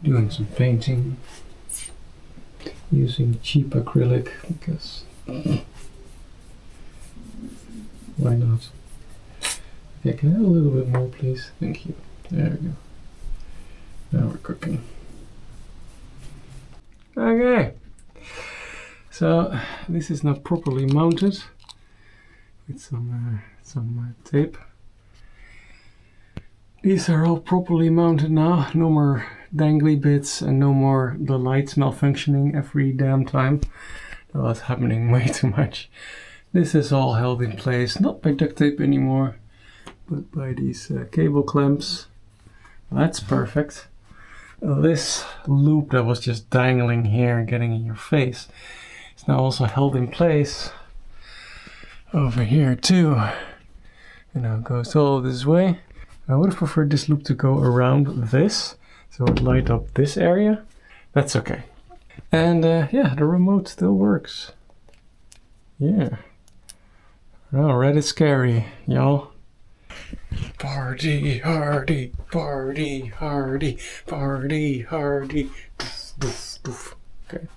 doing some painting using cheap acrylic because why not? Okay, can I have a little bit more please? Thank you. There we go. Now we're cooking. Okay, so this is now properly mounted with some tape. These are all properly mounted now, no more dangly bits and no more the lights malfunctioning every damn time. That was happening way too much. This is all held in place, not by duct tape anymore, but by these cable clamps. That's perfect. This loop that was just dangling here and getting in your face is now also held in place over here too. And now it goes all this way. I would have preferred this loop to go around this, so it would light up this area. That's okay. And yeah, the remote still works. Yeah. Oh, red is scary, y'all. Party hardy, party hardy, party hardy. Doof, doof, doof. Okay.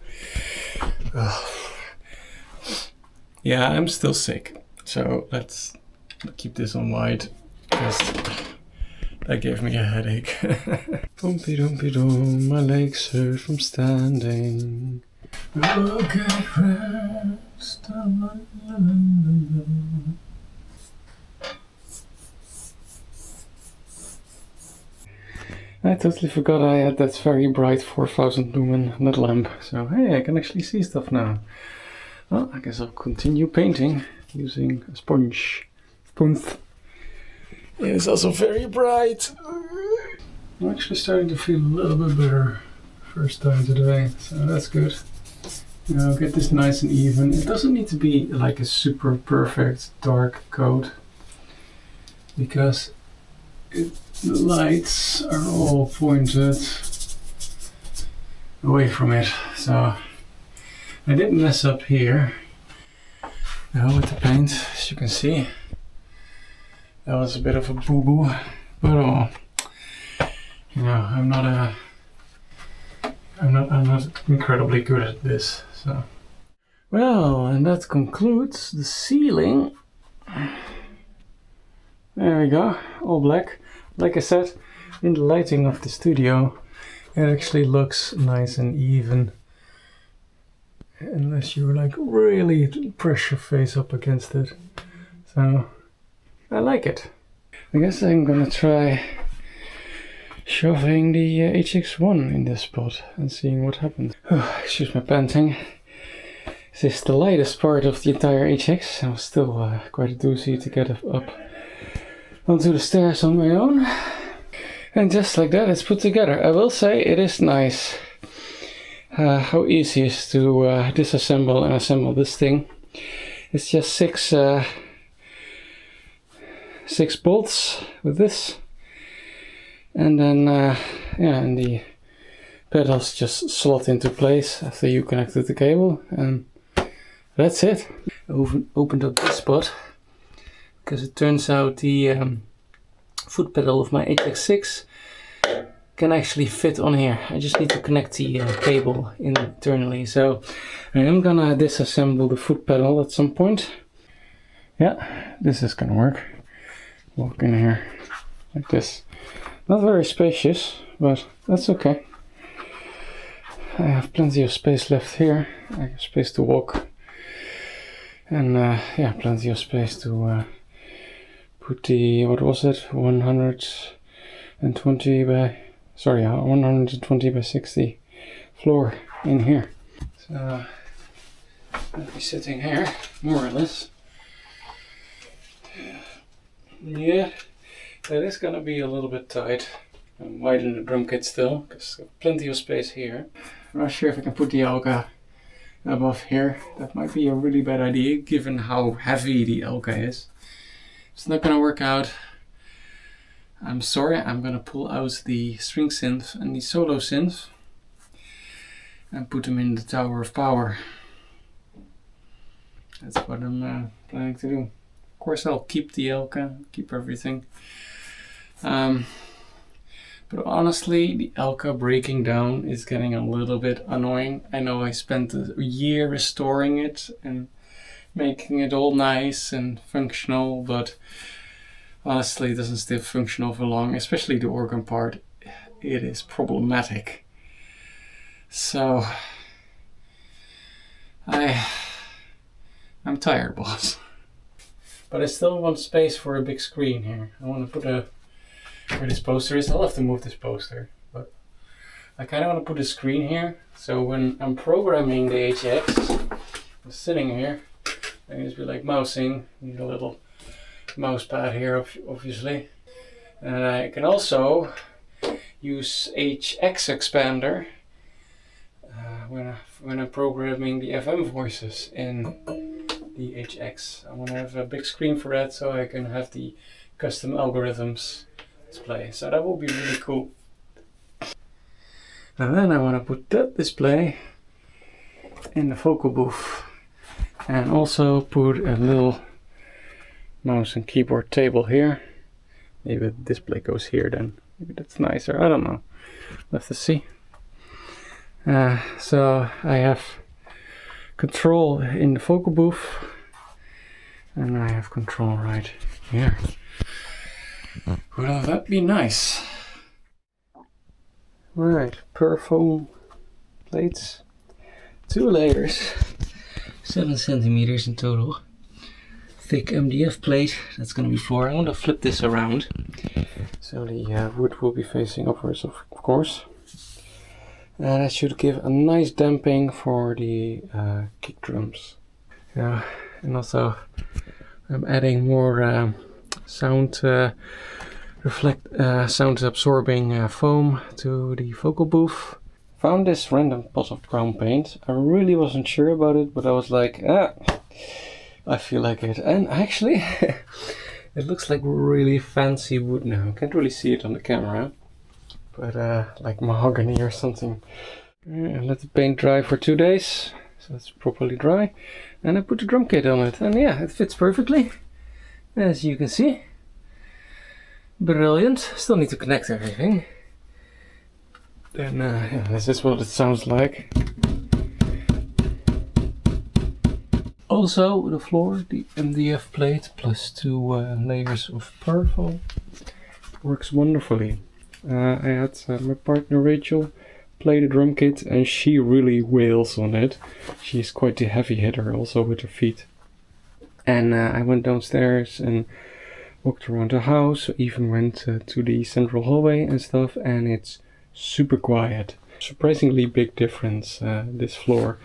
Yeah, I'm still sick, so let's keep this on wide because that gave me a headache. Dumpy dumpy dum, my legs hurt from standing. Look at rest. I totally forgot I had that very bright 4000 lumen LED lamp, so hey, I can actually see stuff now. Well, I guess I'll continue painting using a sponge. It is also very bright. I'm actually starting to feel a little bit better first time today, so that's good. You know, get this nice and even. It doesn't need to be like a super perfect dark coat because the lights are all pointed away from it, so I didn't mess up here. Now with the paint, as you can see, that was a bit of a boo-boo, but you know, I'm not incredibly good at this, so. Well, and that concludes the ceiling. There we go, all black. Like I said, in the lighting of the studio, it actually looks nice and even. Unless you like really press your face up against it. So, I like it. I guess I'm gonna try shoving the HX-1 in this spot and seeing what happens. Excuse my panting. This is the lightest part of the entire HX. It was still quite a doozy to get up onto the stairs on my own. And just like that, it's put together. I will say it is nice how easy it is to disassemble and assemble this thing. It's just six bolts with this, and then yeah, and the pedals just slot into place after you connected the cable, and that's it. I opened up this spot because it turns out the foot pedal of my HX-6 can actually fit on here. I just need to connect the cable internally, so I am gonna disassemble the foot pedal at some point. Yeah, this is gonna work. Walk in here like this. Not very spacious, but that's okay. I have plenty of space left here. I have space to walk, and yeah, plenty of space to put the, what was it, 120 by 60 floor in here. So I'll be sitting here, more or less. Yeah, that is gonna be a little bit tight. I'm widening the drum kit still, because I have plenty of space here. I'm not sure if I can put the Elka above here. That might be a really bad idea, given how heavy the Elka is. It's not gonna work out. I'm sorry, I'm gonna pull out the string synth and the solo synth and put them in the tower of power. That's what I'm planning to do. Of course, I'll keep the Elka, keep everything. But But honestly, the Elka breaking down is getting a little bit annoying. I know I spent a year restoring it and making it all nice and functional, but honestly it doesn't stay functional for long, especially the organ part. It is problematic. So I'm tired, boss. But I still want space for a big screen here. I want to put where this poster is. I'll have to move this poster, but I kind of want to put a screen here, so when I'm programming the HX, I'm sitting here, I can just be like mousing. Need a little mouse pad here, obviously, and I can also use HX expander when I'm programming the FM voices in the HX. I want to have a big screen for that, so I can have the custom algorithms display. So that will be really cool. And then I want to put that display in the vocal booth, and also put a little mouse and keyboard table here. Maybe the display goes here then. Maybe that's nicer. I don't know. We'll have to see. So I have control in the vocal booth, and I have control right here. Wouldn't that be nice? Right, per foam plates, 2 layers, 7 centimeters in total. Thick MDF plate, that's gonna be floor. I'm gonna flip this around, so the wood will be facing upwards, of course. And that should give a nice damping for the kick drums. Yeah, and also I'm adding more sound absorbing foam to the vocal booth. Found this random pot of brown paint. I really wasn't sure about it, but I was like, I feel like it. And actually, it looks like really fancy wood now. Can't really see it on the camera, but like mahogany or something. And let the paint dry for 2 days, so it's properly dry. And I put the drum kit on it, and yeah, it fits perfectly, as you can see. Brilliant. Still need to connect everything. Then yeah, this is what it sounds like. Also, the floor, the MDF plate plus 2 layers of Perfo works wonderfully. I had my partner Rachel play the drum kit, and she really wails on it. She's quite the heavy hitter also with her feet. And I went downstairs and walked around the house, even went to the central hallway and stuff, and it's super quiet. Surprisingly big difference, this floor.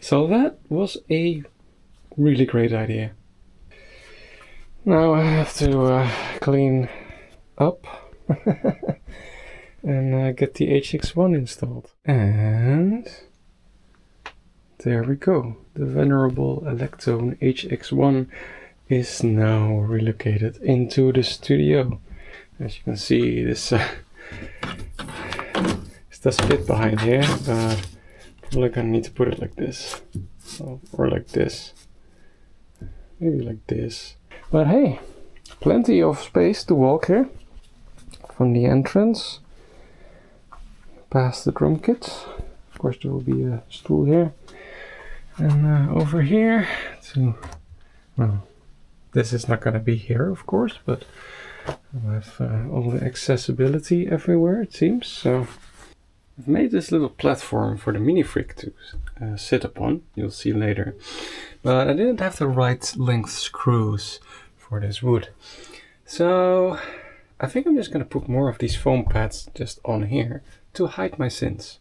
So that was a really great idea. Now I have to clean up and get the HX-1 installed. And there we go. The venerable Electone HX-1 is now relocated into the studio. As you can see, this does fit behind here, but probably gonna need to put it like this, or like this, maybe like this. But hey, plenty of space to walk here from the entrance past the drum kit. Of course, there will be a stool here, and over here to, well, this is not gonna be here, of course, but I'll have all the accessibility everywhere, it seems. So I've made this little platform for the Minifreak to sit upon, you'll see later. But I didn't have the right length screws for this wood. So I think I'm just going to put more of these foam pads just on here to hide my sins.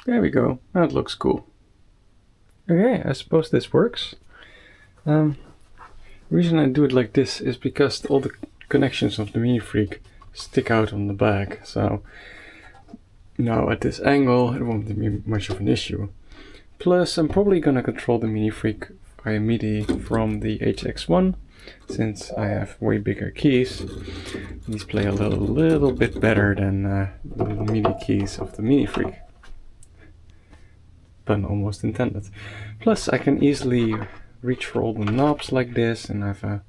There we go, that looks cool. Okay, I suppose this works. The reason I do it like this is because all the connections of the Minifreak stick out on the back. So now at this angle it won't be much of an issue. Plus I'm probably gonna control the Minifreak via MIDI from the HX-1, since I have way bigger keys. These play a little bit better than the little MIDI keys of the Minifreak. Pun almost intended. Plus I can easily reach for all the knobs like this, and I have a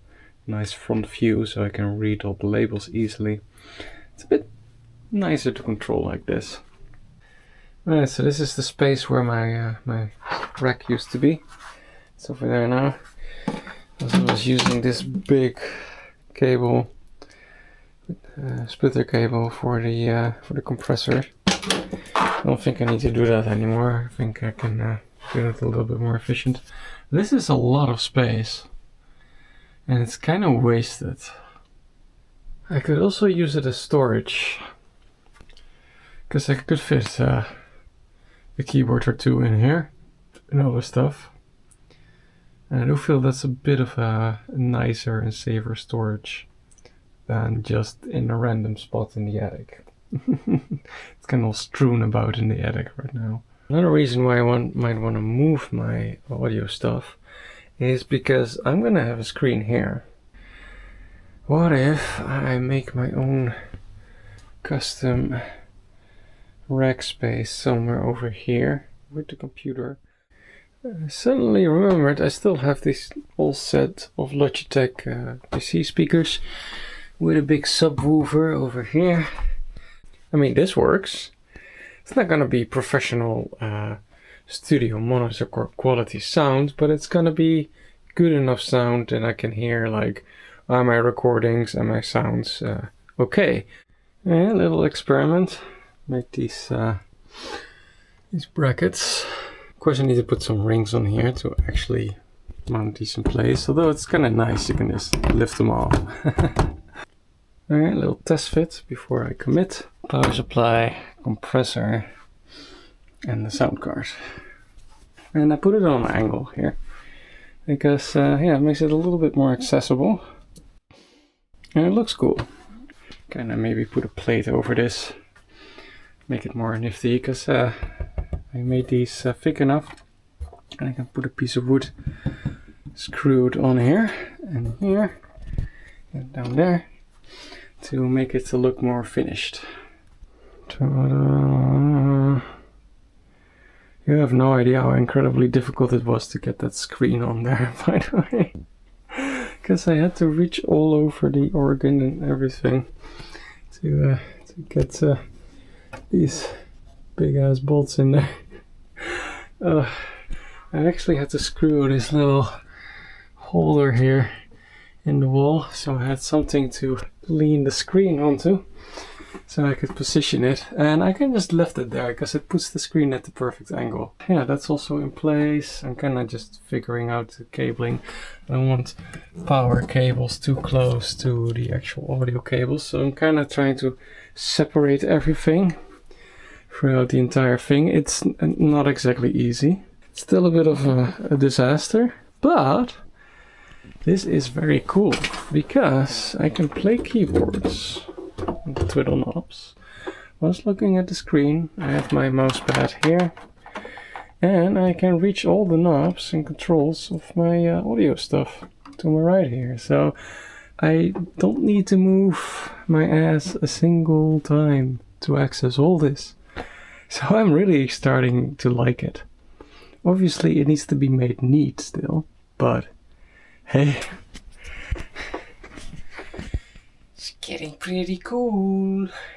nice front view so I can read all the labels easily. It's a bit nicer to control like this. Alright, so this is the space where my rack used to be. It's over there now. I was using this big cable, splitter cable for the compressor. I don't think I need to do that anymore. I think I can do it a little bit more efficient. This is a lot of space, and it's kind of wasted. I could also use it as storage, because I could fit a keyboard or two in here and other stuff. And I do feel that's a bit of a nicer and safer storage than just in a random spot in the attic. It's kind of strewn about in the attic right now. Another reason why I might want to move my audio stuff is because I'm going to have a screen here. What if I make my own custom rack space somewhere over here with the computer? I suddenly remembered I still have this whole set of Logitech PC speakers with a big subwoofer over here. I mean, this works. It's not gonna be professional studio monitor quality sound, but it's gonna be good enough sound that I can hear, like, are my recordings and my sounds okay. Yeah, a little experiment. Make these brackets. Of course, I need to put some rings on here to actually mount these in place, although it's kind of nice, you can just lift them off. Alright, a little test fit before I commit. Power supply, compressor, and the sound card. And I put it on an angle here, because yeah, it makes it a little bit more accessible. And it looks cool. Kind of maybe put a plate over this, make it more nifty, because I made these thick enough, and I can put a piece of wood screwed on here and here and down there to make it look more finished. Ta-da! You have no idea how incredibly difficult it was to get that screen on there, by the way, because I had to reach all over the organ and everything to get these big ass bolts in there. I actually had to screw this little holder here in the wall, so I had something to lean the screen onto so I could position it, and I can just lift it there because it puts the screen at the perfect angle. Yeah, that's also in place. I'm kind of just figuring out the cabling. I don't want power cables too close to the actual audio cables, so I'm kind of trying to separate everything throughout the entire thing. It's not exactly easy. It's still a bit of a disaster, but this is very cool because I can play keyboards and twiddle knobs. Whilst looking at the screen, I have my mouse pad here, and I can reach all the knobs and controls of my audio stuff to my right here. So I don't need to move my ass a single time to access all this. So I'm really starting to like it. Obviously it needs to be made neat still, but hey, it's getting pretty cool.